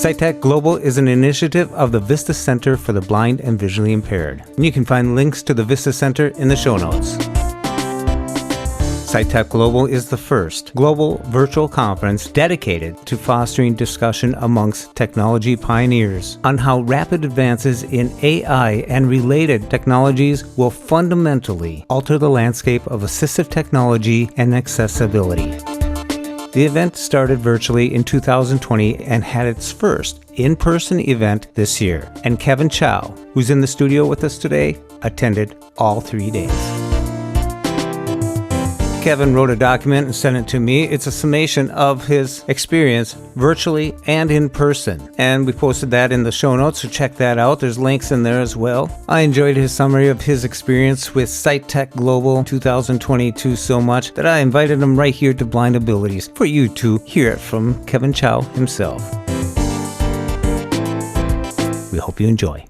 SightTech Global is an initiative of the Vista Center for the Blind and Visually Impaired. And you can find links to the Vista Center in the show notes. SightTech Global is the first global virtual conference dedicated to fostering discussion amongst technology pioneers on how rapid advances in AI and related technologies will fundamentally alter the landscape of assistive technology and accessibility. The event started virtually in 2020 and had its first in-person event this year. And Kevin Chao, who's in the studio with us today, attended all 3 days. Kevin wrote a document and sent it to me. It's a summation of his experience virtually and in person. And we posted that in the show notes, so check that out. There's links in there as well. I enjoyed his summary of his experience with SightTech Global 2022 so much that I invited him right here to Blind Abilities for you to hear it from Kevin Chao himself. We hope you enjoy.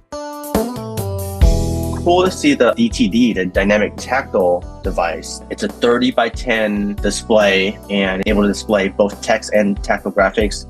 Cool to see the DTD, the dynamic tactile device. It's a 30 by 10 display and able to display both text and tactile graphics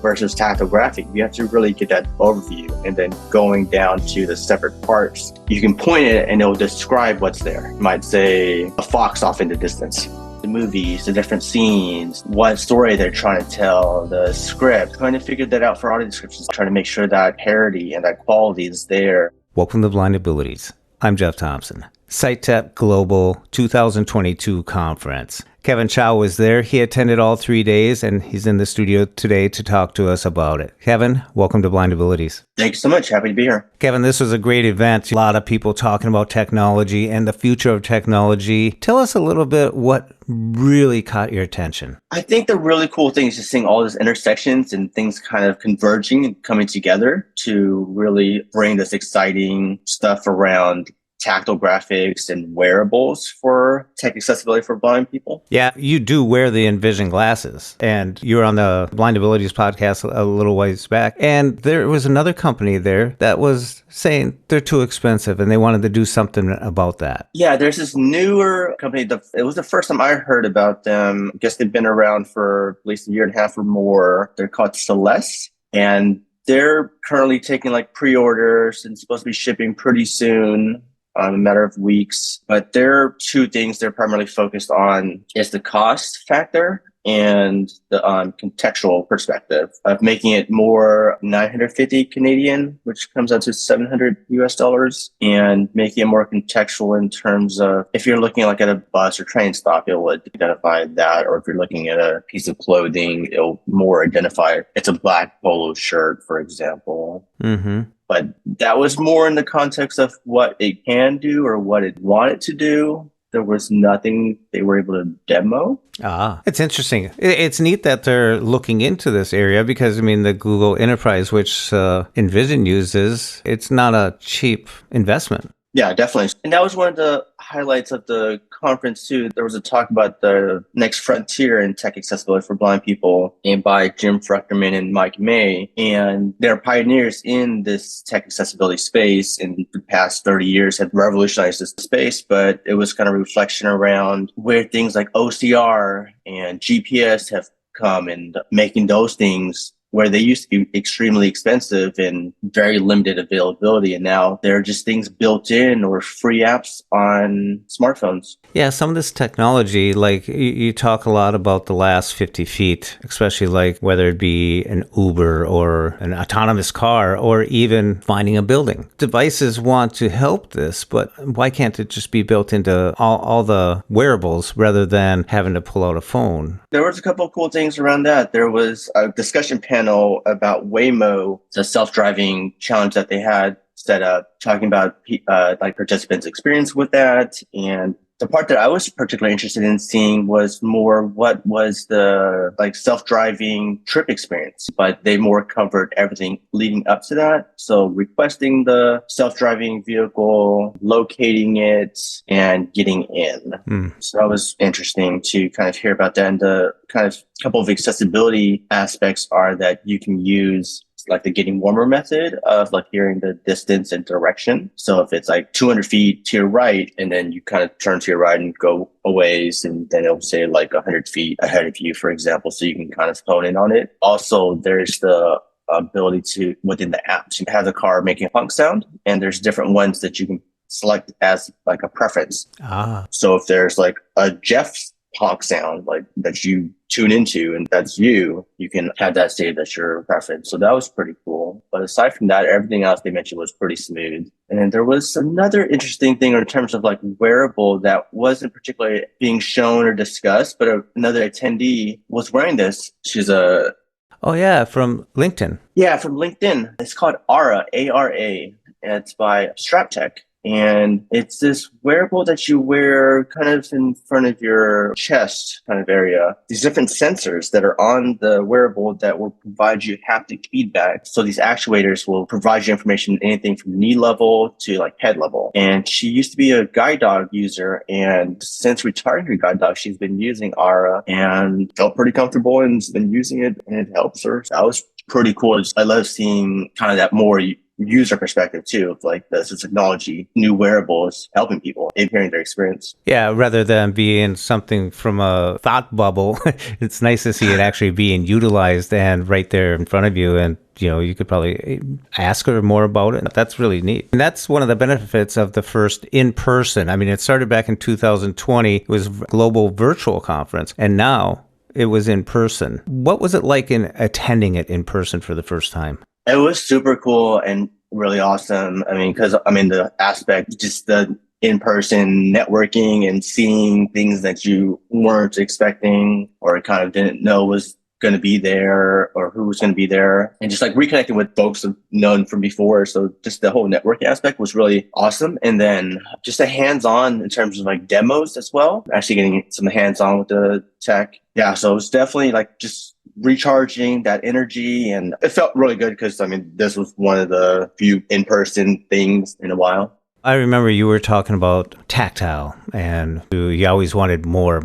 versus tactile graphic. You have to really get that overview, and then going down to the separate parts, you can point it and it'll describe what's there. It might say a fox off in the distance. The movies, the different scenes, what story they're trying to tell, the script, trying to figure that out for audio descriptions, trying to make sure that parity and that quality is there. Welcome to Blind Abilities. I'm Jeff Thompson. SightTech Global 2022 Conference. Kevin Chao was there. He attended all 3 days, and he's in the studio today to talk to us about it. Kevin, welcome to Blind Abilities. Thank you so much. Happy to be here. Kevin, this was a great event. A lot of people talking about technology and the future of technology. Tell us a little bit what really caught your attention. I think the really cool thing is just seeing all these intersections and things kind of converging and coming together to really bring this exciting stuff around tactile graphics and wearables for tech accessibility for blind people. Yeah, you do wear the Envision glasses, and you were on the Blind Abilities podcast a little ways back, and there was another company there that was saying they're too expensive and they wanted to do something about that. Yeah, there's this newer company. It was the first time I heard about them. I guess they've been around for at least a year and a half or more. They're called Celeste, and they're currently taking like pre-orders and supposed to be shipping pretty soon. A matter of weeks. But there are two things they're primarily focused on is the cost factor and the contextual perspective of making it more 950 Canadian, which comes out to $700 US, and making it more contextual in terms of if you're looking like at a bus or train stop, it will identify that, or if you're looking at a piece of clothing, it'll more identify it's a black polo shirt, for example. Mm-hmm. But that was more in the context of what it can do or what it wanted to do. There was nothing they were able to demo. It's interesting. It's neat that they're looking into this area because, I mean, the Google Enterprise, which Envision uses, it's not a cheap investment. Yeah, definitely. And that was one of the highlights of the conference too. There was a talk about the next frontier in tech accessibility for blind people, and by Jim Fruchterman and Mike May. And they're pioneers in this tech accessibility space. In the past 30 years have revolutionized this space, but it was kind of a reflection around where things like OCR and GPS have come, and making those things where they used to be extremely expensive and very limited availability. And now there are just things built in or free apps on smartphones. Yeah, some of this technology, like you talk a lot about the last 50 feet, especially like whether it be an Uber or an autonomous car or even finding a building. Devices want to help this, but why can't it just be built into all the wearables rather than having to pull out a phone? There was a couple of cool things around that. There was a discussion panel about Waymo, the self-driving challenge that they had set up, talking about like participants' experience with that. And the part that I was particularly interested in seeing was more what was the like self-driving trip experience, but they more covered everything leading up to that. So requesting the self-driving vehicle, locating it, and getting in. So that was interesting to kind of hear about that. And the kind of couple of accessibility aspects are that you can use like the getting warmer method of like hearing the distance and direction. So if it's like 200 feet to your right, and then you kind of turn to your right and go a ways, and then it'll say like 100 feet ahead of you, for example, so you can kind of hone in on it. Also, there's the ability to, within the app, to have the car making a honk sound. And there's different ones that you can select as like a preference. So if there's like a Jeff's honk sound like that you tune into and that's you can have that saved as your preference. So that was pretty cool. But aside from that, everything else they mentioned was pretty smooth. And then there was another interesting thing in terms of like wearable that wasn't particularly being shown or discussed, but another attendee was wearing this. She's a... Oh yeah, from LinkedIn. Yeah, from LinkedIn. It's called Ara, A-R-A. And it's by StrapTech. And it's this wearable that you wear kind of in front of your chest kind of area. These different sensors that are on the wearable that will provide you haptic feedback. So these actuators will provide you information, anything from knee level to like head level. And she used to be a guide dog user. And since retiring her guide dog, she's been using Ara and felt pretty comfortable and has been using it, and it helps her. That was pretty cool. I love seeing kind of that more user perspective too, of like this technology, new wearables helping people in hearing their experience. Yeah, rather than being something from a thought bubble, it's nice to see it actually being utilized and right there in front of you. And you could probably ask her more about it. That's really neat. And that's one of the benefits of the first in-person. I mean, it started back in 2020. It was a global virtual conference, and now it was in person. What was it like in attending it in person for the first time? It was super cool and really awesome. I mean, because the aspect, just the in-person networking and seeing things that you weren't expecting or kind of didn't know was going to be there or who was going to be there, and just like reconnecting with folks I've known from before. So just the whole networking aspect was really awesome. And then just a hands-on in terms of like demos as well, actually getting some hands-on with the tech. Yeah, so it was definitely like just recharging that energy, and it felt really good because this was one of the few in-person things in a while. I remember you were talking about Tactile, and you always wanted more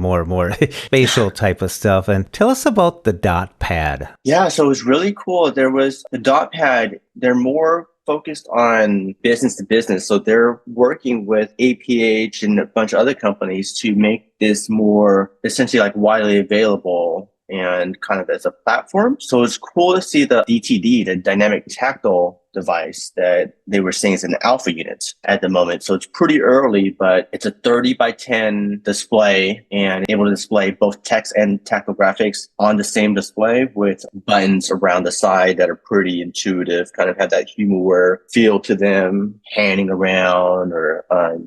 spatial type of stuff. And tell us about the dot pad. Yeah, so it was really cool. There was the dot pad. They're more focused on business to business. So they're working with APH and a bunch of other companies to make this more essentially like widely available and kind of as a platform. So it's cool to see the DTD, the dynamic tactile device that they were saying is an alpha unit at the moment. So it's pretty early, but it's a 30 by 10 display and able to display both text and tactile graphics on the same display with buttons around the side that are pretty intuitive, kind of have that HumanWare feel to them, panning around or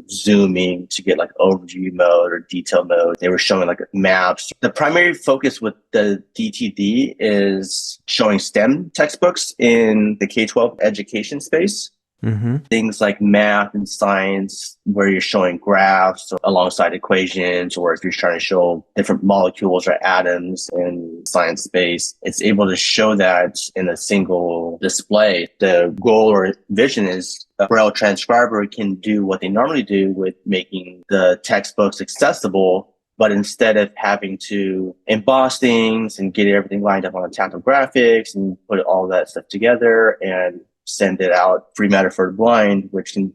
zooming to get like overview mode or detail mode. They were showing like maps. The primary focus with the DTD is showing STEM textbooks in the K-12 education space. Mm-hmm. Things like math and science, where you're showing graphs alongside equations, or if you're trying to show different molecules or atoms in science space, it's able to show that in a single display. The goal or vision is a Braille transcriber can do what they normally do with making the textbooks accessible, but instead of having to emboss things and get everything lined up on the tactile graphics and put all that stuff together and send it out free matter for the blind,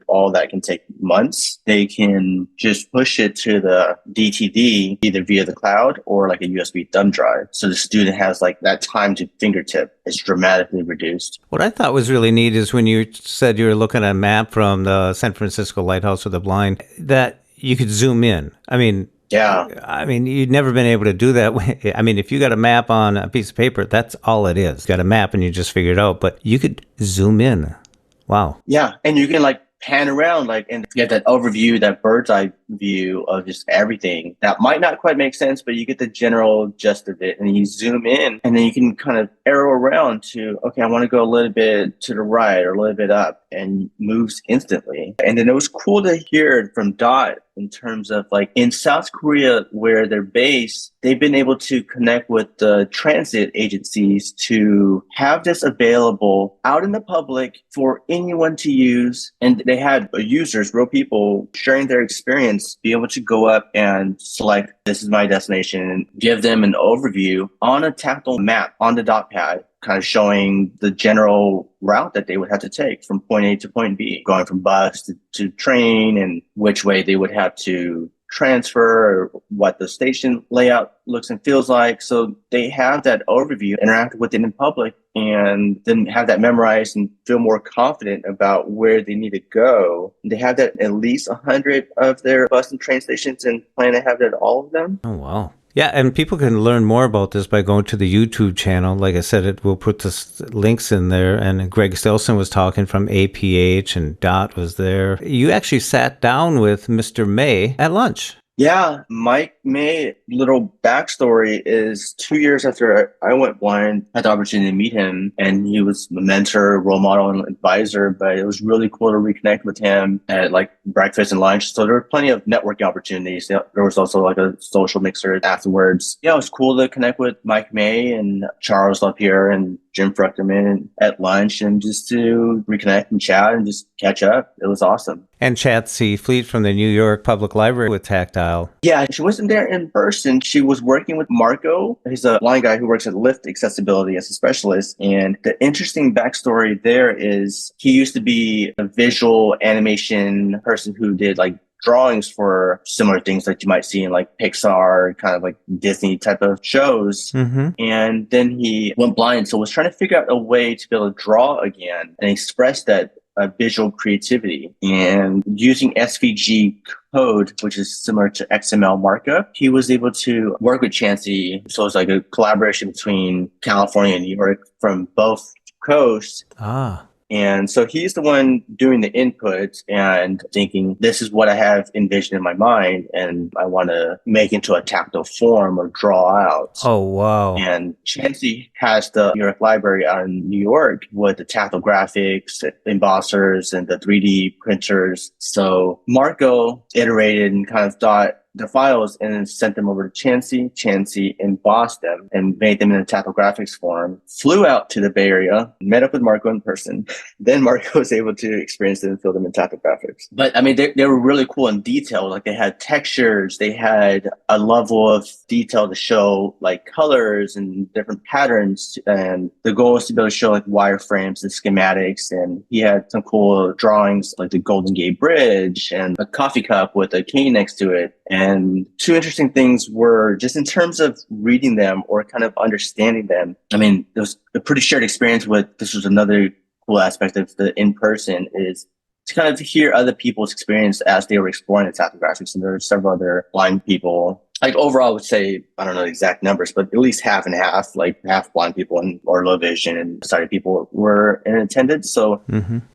all that can take months, they can just push it to the DTD either via the cloud or like a USB thumb drive. So the student has like that time to fingertip is dramatically reduced. What I thought was really neat is when you said you were looking at a map from the San Francisco Lighthouse for the Blind, that you could zoom in. Yeah. You've never been able to do that. If you got a map on a piece of paper, that's all it is. Got a map and you just figure it out, but you could zoom in. Wow. Yeah. And you can like pan around and get that overview, that bird's eye view of just everything. That might not quite make sense, but you get the general gist of it. And you zoom in and then you can kind of arrow around to, okay, I want to go a little bit to the right or a little bit up, and moves instantly. And then it was cool to hear from Dot in terms of like in South Korea, where they're based, they've been able to connect with the transit agencies to have this available out in the public for anyone to use. And they had users, real people, sharing their experience, be able to go up and select, this is my destination, and give them an overview on a tactile map on the dot pad, kind of showing the general route that they would have to take from point A to point B, going from bus to train, and which way they would have to transfer, or what the station layout looks and feels like. So they have that overview, interact with it in public, and then have that memorized and feel more confident about where they need to go. They have that at least 100 of their bus and train stations and plan to have that at all of them. Oh, wow. Yeah, and people can learn more about this by going to the YouTube channel. Like I said, we'll put the links in there. And Greg Stilson was talking from APH, and Dot was there. You actually sat down with Mr. May at lunch. Yeah, Mike May, little backstory is 2 years after I went blind, I had the opportunity to meet him, and he was a mentor, role model, and advisor, but it was really cool to reconnect with him at like breakfast and lunch. So there were plenty of networking opportunities. There was also like a social mixer afterwards. Yeah, it was cool to connect with Mike May and Charles up here and Jim Fruchterman at lunch, and just to reconnect and chat and just catch up. It was awesome. And Chatsy Fleet from the New York Public Library with Tactile. Yeah, she wasn't there in person. She was working with Marco. He's a blind guy who works at Lyft Accessibility as a specialist. And the interesting backstory there is he used to be a visual animation person who did like drawings for similar things that you might see in like Pixar, kind of like Disney type of shows. And then he went blind, so was trying to figure out a way to be able to draw again and express that visual creativity. And using SVG code, which is similar to XML markup, he was able to work with Chansey. So it's like a collaboration between California and New York from both coasts. And so he's the one doing the input and thinking, this is what I have envisioned in my mind, and I want to make into a tactile form or draw out. Oh, wow. And Chansey has the New York Library out in New York with the tactile graphics, embossers, and the 3D printers. So Marco iterated and kind of thought the files and then sent them over to Chansey. Chansey embossed them and made them in a tactile graphics form, flew out to the Bay Area, met up with Marco in person. Then Marco was able to experience them and fill them in tactile graphics. But I mean, they were really cool in detail. Like they had textures, they had a level of detail to show like colors and different patterns. And the goal was to be able to show like wireframes and schematics. And he had some cool drawings like the Golden Gate Bridge and a coffee cup with a cane next to it. And two interesting things were just in terms of reading them or kind of understanding them. I mean, it was a pretty shared experience with, this was another cool aspect of the in-person, is to kind of hear other people's experience as they were exploring the tactile graphics. And there were several other blind people. Like overall, I would say, I don't know the exact numbers, but at least half and half, like half blind people and or low vision and sighted people were in attendance. So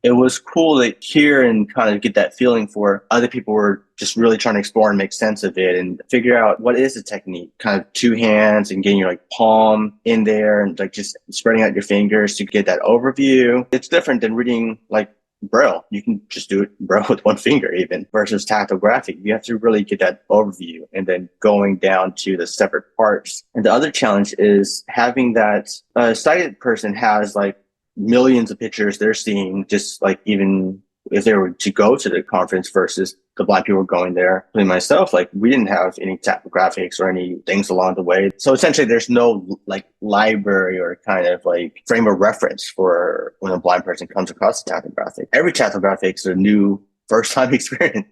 it was cool to hear and kind of get that feeling for other people were just really trying to explore and make sense of it and figure out what is the technique, kind of two hands and getting your like palm in there and like just spreading out your fingers to get that overview. It's different than reading like Braille. You can just do it Braille with one finger even versus tactile graphic. You have to really get that overview and then going down to the separate parts. And the other challenge is having that sighted person has like millions of pictures they're seeing, just like even if they were to go to the conference versus the blind people going there, including myself, like we didn't have any tactile graphics or any things along the way. So essentially there's no like library or kind of like frame of reference for when a blind person comes across a tactile graphic. Every tactile graphic is a new first time experience.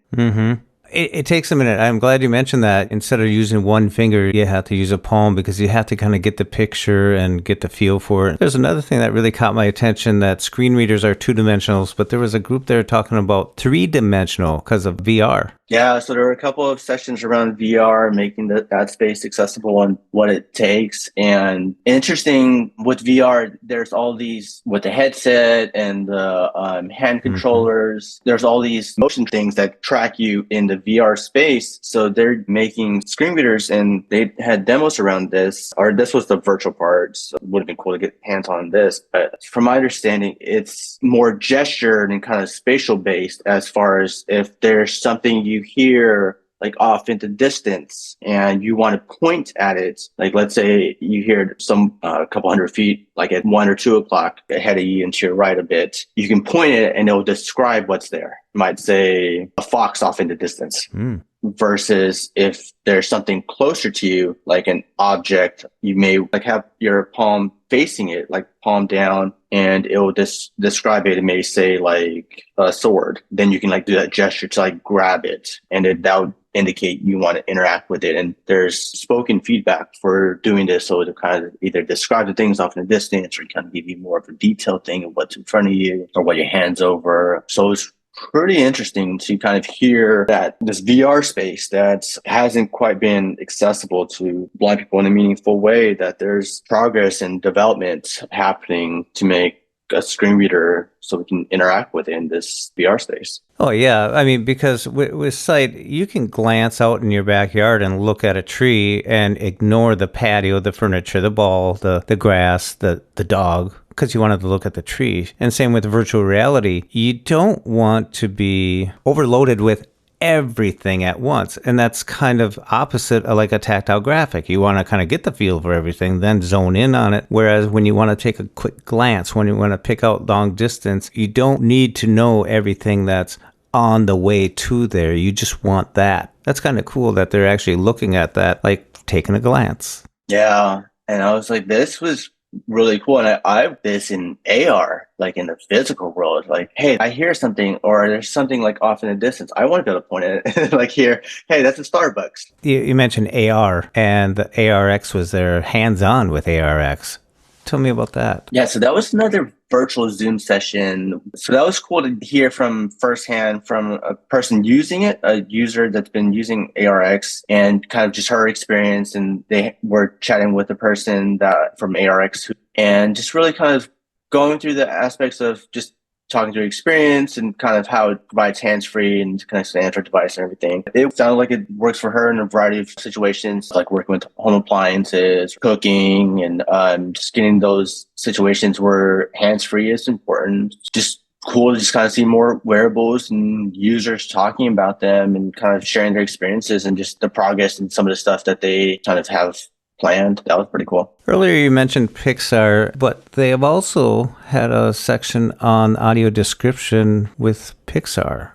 It takes a minute. I'm glad you mentioned that. Instead of using one finger, you have to use a palm because you have to kind of get the picture and get the feel for it. There's another thing that really caught my attention, that screen readers are two-dimensional, but there was a group there talking about three-dimensional because of VR. Yeah, so there were a couple of sessions around VR, making that space accessible and what it takes. And interesting with VR, there's all these, with the headset and the hand controllers, there's all these motion things that track you in the VR space. So they're making screen readers and they had demos around this, or this was the virtual part. So it would have been cool to get hands on this. But from my understanding, it's more gestured and kind of spatial based as far as if there's something you hear like off in the distance and you want to point at it. Like let's say you hear some a couple hundred feet, like at 1 or 2 o'clock ahead of you and to your right a bit, you can point it and it'll describe what's there. It might say a fox off in the distance. Versus if there's something closer to you, like an object, you may like have your palm facing it, like palm down, and it will describe it. It may say like a sword. Then you can like do that gesture to like grab it, and that would indicate you want to interact with it. And there's spoken feedback for doing this. So to kind of either describe the things off in a distance or kind of give you more of a detailed thing of what's in front of you or what your hand's over. So it's pretty interesting to kind of hear that this VR space that hasn't quite been accessible to blind people in a meaningful way, that there's progress and development happening to make a screen reader so we can interact with it in this VR space. Oh, yeah. I mean, because with sight, you can glance out in your backyard and look at a tree and ignore the patio, the furniture, the ball, the grass, the dog, because you wanted to look at the tree. And same with virtual reality. You don't want to be overloaded with everything at once. And that's kind of opposite of like a tactile graphic. You want to kind of get the feel for everything, then zone in on it. Whereas when you want to take a quick glance, when you want to pick out long distance, you don't need to know everything that's on the way to there. You just want that. That's kind of cool that they're actually looking at that, like taking a glance. Yeah. And I was like, this was really cool. And I this in AR, like in the physical world, like, hey, I hear something or there's something like off in the distance. I want to be able to point at it like here, hey, that's a Starbucks. You mentioned AR, and the ARX was there hands-on with ARX. Tell me about that. Yeah, so that was another virtual Zoom session. So that was cool to hear from firsthand from a person using it, a user that's been using ARX, and kind of just her experience. And they were chatting with a person that from ARX and just really kind of going through the aspects of just talking through experience and kind of how it provides hands-free and connects to the Android device and everything. It sounded like it works for her in a variety of situations, like working with home appliances, cooking, and just getting those situations where hands-free is important. Just cool to just kind of see more wearables and users talking about them and kind of sharing their experiences and just the progress and some of the stuff that they kind of have planned. That was pretty cool. Earlier you mentioned Pixar, but they have also had a section on audio description with Pixar.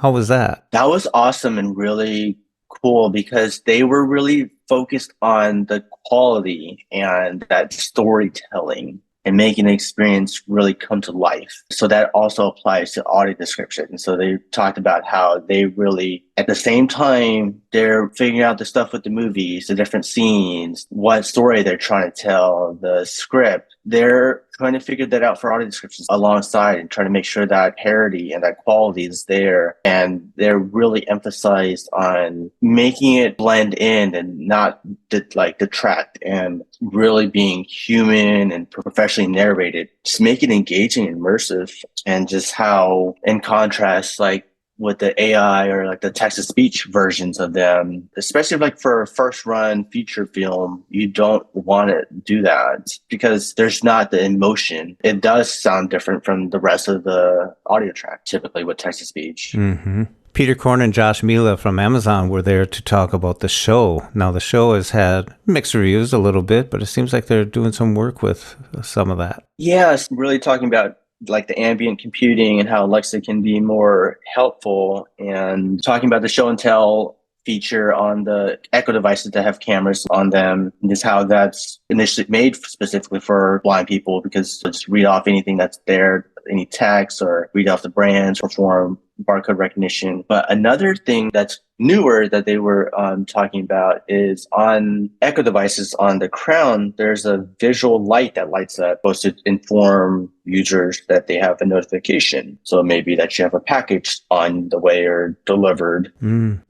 How was that? That was awesome and really cool because they were really focused on the quality and that storytelling and making the experience really come to life. So that also applies to audio description. And so they talked about how they really, at the same time, they're figuring out the stuff with the movies, the different scenes, what story they're trying to tell, the script. They're trying to figure that out for audio descriptions alongside and trying to make sure that parity and that quality is there. And they're really emphasized on making it blend in and not detract, and really being human and professionally narrated. Just make it engaging and immersive. And just how, in contrast, like with the AI or like the text-to-speech versions of them, especially like for a first-run feature film, you don't want to do that because there's not the emotion. It does sound different from the rest of the audio track, typically with text-to-speech. Mm-hmm. Peter Korn and Josh Mila from Amazon were there to talk about the show. Now, the show has had mixed reviews a little bit, but it seems like they're doing some work with some of that. Yeah, it's really talking about like the ambient computing and how Alexa can be more helpful, and talking about the show and tell feature on the Echo devices that have cameras on them, and just how that's initially made specifically for blind people because they'll just read off anything that's there, any text, or read off the brands, perform barcode recognition. But another thing that's newer that they were talking about is on Echo devices on the crown, there's a visual light that lights up, supposed to inform users that they have a notification. So maybe that you have a package on the way or delivered.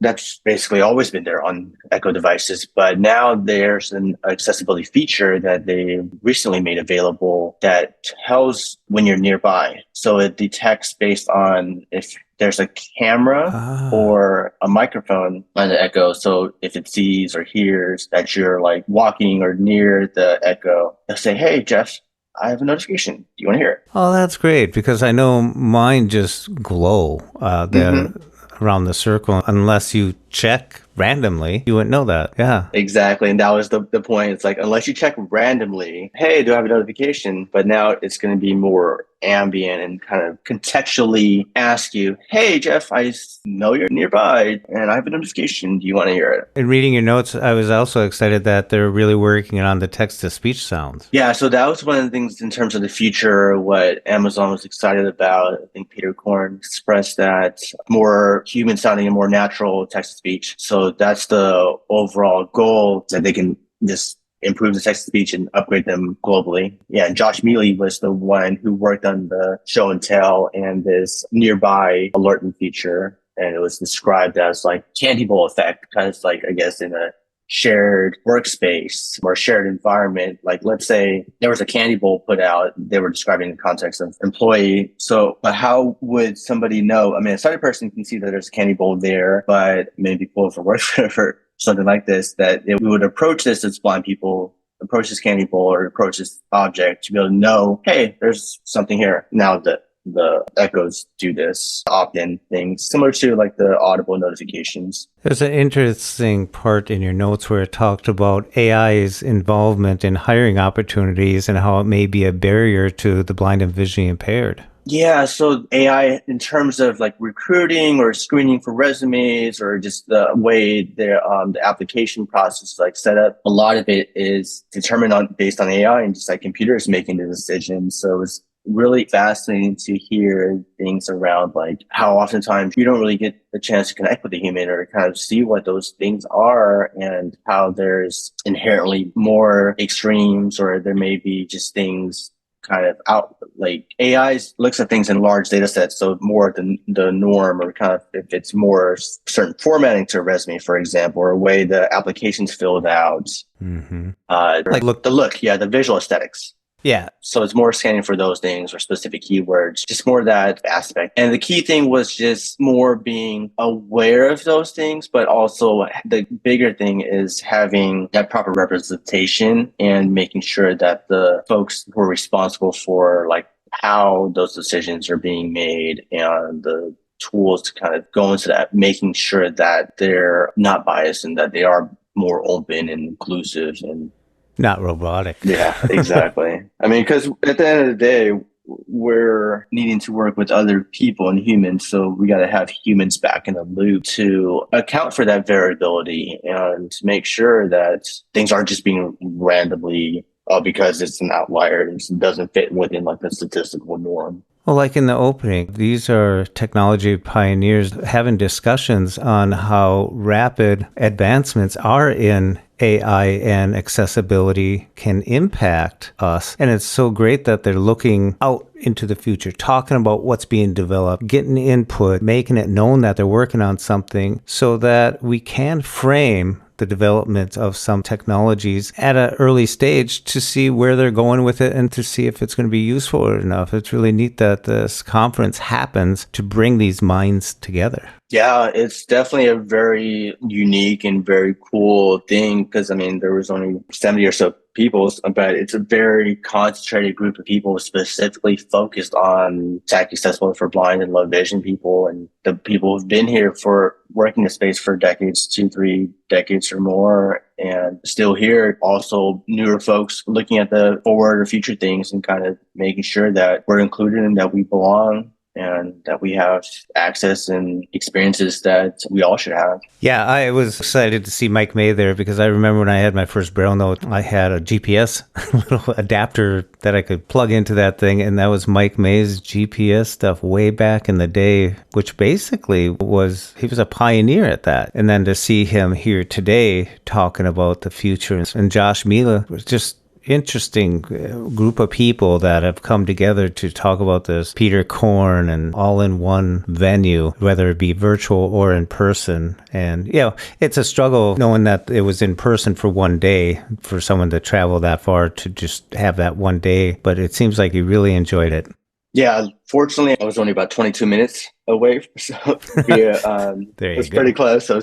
That's basically always been there on Echo devices. But now there's an accessibility feature that they recently made available that tells when you're nearby. So it detects based on if there's a camera or a microphone on the Echo. So if it sees or hears that you're like walking or near the Echo, they'll say, hey, Jeff, I have a notification. Do you want to hear it? Oh, that's great, because I know mine just glow there around the circle unless you check randomly, you wouldn't know that. Yeah. Exactly. And that was the point. It's like, unless you check randomly, hey, do I have a notification? But now it's going to be more ambient and kind of contextually ask you, hey, Jeff, I know you're nearby and I have a notification. Do you want to hear it? In reading your notes, I was also excited that they're really working on the text-to-speech sounds. Yeah, so that was one of the things in terms of the future, what Amazon was excited about. I think Peter Korn expressed that more human sounding and more natural text to speech. So that's the overall goal, that they can just improve the text to speech and upgrade them globally. Yeah, and Josh Mealy was the one who worked on the show and tell and this nearby alerting feature. And it was described as like candy bowl effect, kind of like, I guess, in a shared workspace or shared environment. Like, let's say there was a candy bowl put out, they were describing the context of employee. So, but how would somebody know? I mean, a sighted person can see that there's a candy bowl there, but maybe pull for work for something like this, that we would approach this as blind people, approach this candy bowl or approach this object to be able to know, hey, there's something here. Now that the echoes do this opt-in thing, similar to like the audible notifications. There's an interesting part in your notes where it talked about AI's involvement in hiring opportunities and how it may be a barrier to the blind and visually impaired. Yeah, so AI in terms of like recruiting or screening for resumes or just the way the application process is like set up, a lot of it is determined based on AI and just like computers making the decisions. So it's really fascinating to hear things around like how oftentimes you don't really get the chance to connect with a human or kind of see what those things are and how there's inherently more extremes, or there may be just things kind of out, like AI looks at things in large data sets. So more than the norm, or kind of if it's more certain formatting to a resume, for example, or a way the application's filled out. Mm-hmm. Like the look, yeah, the visual aesthetics. Yeah. So it's more scanning for those things or specific keywords, just more that aspect. And the key thing was just more being aware of those things, but also the bigger thing is having that proper representation and making sure that the folks who are responsible for like how those decisions are being made and the tools to kind of go into that, making sure that they're not biased and that they are more open and inclusive and not robotic. Yeah, exactly. I mean, because at the end of the day, we're needing to work with other people and humans. So we got to have humans back in the loop to account for that variability and make sure that things aren't just being randomly because it's an outlier and it doesn't fit within like the statistical norm. Well, like in the opening, these are technology pioneers having discussions on how rapid advancements are in AI and accessibility can impact us. And it's so great that they're looking out into the future, talking about what's being developed, getting input, making it known that they're working on something so that we can frame the development of some technologies at an early stage to see where they're going with it and to see if it's going to be useful enough. It's really neat that this conference happens to bring these minds together. Yeah, it's definitely a very unique and very cool thing because, I mean, there was only 70 or so people, but it's a very concentrated group of people specifically focused on tech accessible for blind and low vision people. And the people who've been here for working the space for decades, 2-3 decades or more, and still here. Also newer folks looking at the forward or future things and kind of making sure that we're included and that we belong, and that we have access and experiences that we all should have. Yeah, I was excited to see Mike May there because I remember when I had my first Braille note, I had a GPS little adapter that I could plug into that thing, and that was Mike May's GPS stuff way back in the day, which basically he was a pioneer at that. And then to see him here today talking about the future, and Josh Mila was just interesting group of people that have come together to talk about this. Peter Korn, and all in one venue, whether it be virtual or in person. And, you know, it's a struggle knowing that it was in person for one day for someone to travel that far to just have that one day. But it seems like you really enjoyed it. Yeah, fortunately, I was only about 22 minutes away. So yeah, it was pretty close. So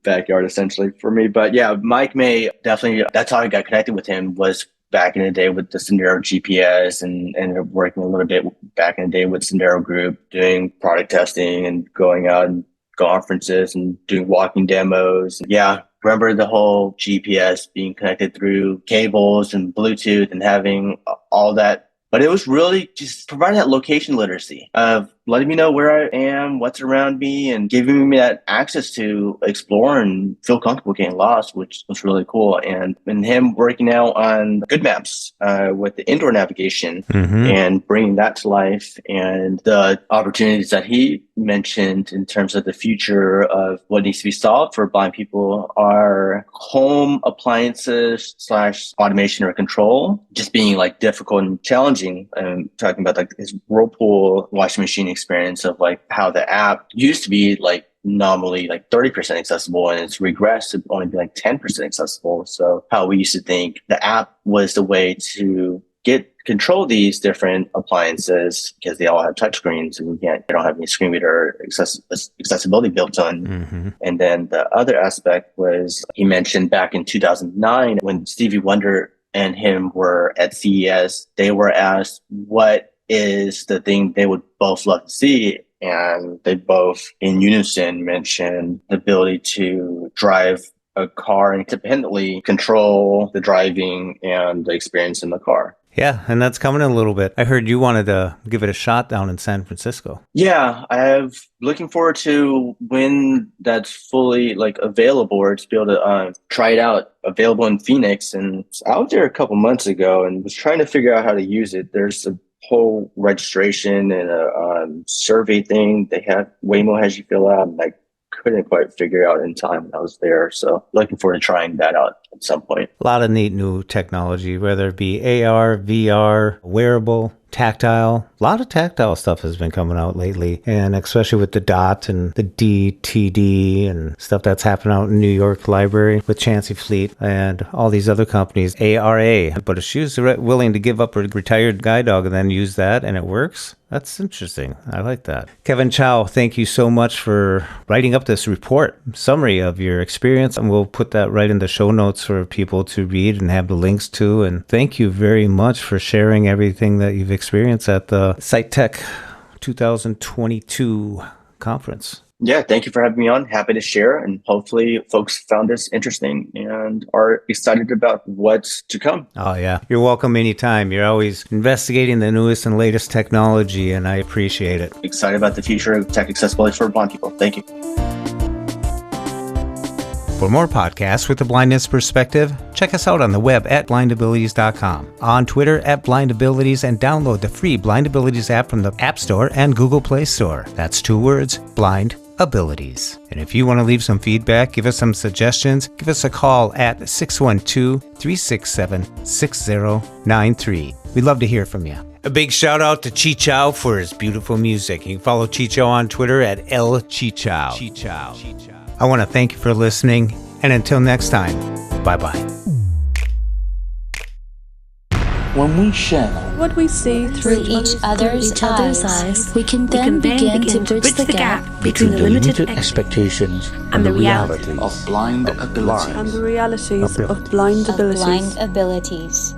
backyard essentially for me. But yeah, Mike May, definitely, that's how I got connected with him, was back in the day with the Sendero GPS, and ended up working a little bit back in the day with Sendero Group, doing product testing and going out and conferences and doing walking demos. Yeah, remember the whole GPS being connected through cables and Bluetooth and having all that. But it was really just providing that location literacy of letting me know where I am, what's around me, and giving me that access to explore and feel comfortable getting lost, which was really cool. And him working out on good maps with the indoor navigation and bringing that to life, and the opportunities that he mentioned in terms of the future of what needs to be solved for blind people are home appliances / automation or control just being like difficult and challenging. And talking about like his Whirlpool washing machine experience of like how the app used to be like nominally like 30% accessible and it's regressed to only be like 10% accessible. So how we used to think the app was the way to control these different appliances because they all have touchscreens and they don't have any screen reader accessibility built on. And then the other aspect was he mentioned back in 2009 when Stevie Wonder and him were at CES, they were asked what is the thing they would both love to see. And they both in unison mentioned the ability to drive a car and independently control the driving and the experience in the car. Yeah, and that's coming in a little bit. I heard you wanted to give it a shot down in San Francisco. Yeah, looking forward to when that's fully like available or to be able to try it out. Available in Phoenix, and I was there a couple months ago and was trying to figure out how to use it. There's a whole registration and a survey thing they have. Waymo has you fill out. And I couldn't quite figure out in time when I was there. So looking forward to trying that out at some point. A lot of neat new technology, whether it be AR, VR, wearable, tactile. A lot of tactile stuff has been coming out lately, and especially with the DOT and the DTD and stuff that's happening out in New York Library with Chancey Fleet and all these other companies, ARA. But if she was willing to give up her retired guide dog and then use that and it works, that's interesting. I like that. Kevin Chao, thank you so much for writing up this report, summary of your experience, and we'll put that right in the show notes for people to read and have the links to. And thank you very much for sharing everything that you've experienced at the SiteTech 2022 conference. Yeah, thank you for having me on. Happy to share, and hopefully folks found this interesting and are excited about what's to come. Oh, yeah. You're welcome anytime. You're always investigating the newest and latest technology, and I appreciate it. Excited about the future of tech accessibility for blind people. Thank you. For more podcasts with the blindness perspective, check us out on the web at blindabilities.com, on Twitter at blindabilities, and download the free Blind Abilities app from the App Store and Google Play Store. That's 2 words, Blind Abilities. And if you want to leave some feedback, give us some suggestions, give us a call at 612-367-6093. We'd love to hear from you. A big shout out to Chao for his beautiful music. You can follow Chao on Twitter at LChao. I want to thank you for listening, and until next time, bye-bye. When we share what we see through each other's eyes, we can then begin to bridge the gap between the limited expectations and the realities of blind abilities. And the realities of blind abilities.